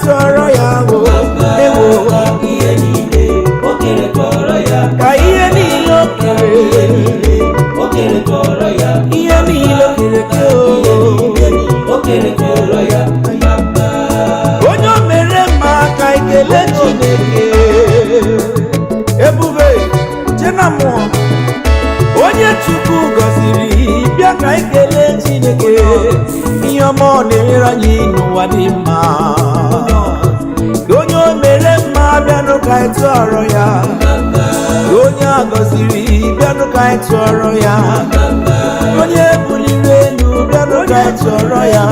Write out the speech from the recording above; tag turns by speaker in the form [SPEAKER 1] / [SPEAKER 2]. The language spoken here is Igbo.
[SPEAKER 1] tụọrọ ya ewo
[SPEAKER 2] ihe niile o kere tụọrọ ya
[SPEAKER 1] ka ihe niile o kere
[SPEAKER 2] o kere tụọrọ ya
[SPEAKER 1] ihe niile o kere
[SPEAKER 2] o kere tụọrọ ya
[SPEAKER 1] onye o mere mma ka ekele Chineke ebube jenamụ onye Chukwu gọziri bịa ka ekele Chineke ihe ọma ọ na-emere anyị n'ụwa dị mma onye o mere mma bịanụ ka anyị tụọrọ ya onye a gọziri bịanụ ka anyị tụọrọ ya onye buliri elu bịanụ ka anyị tụọrọ ya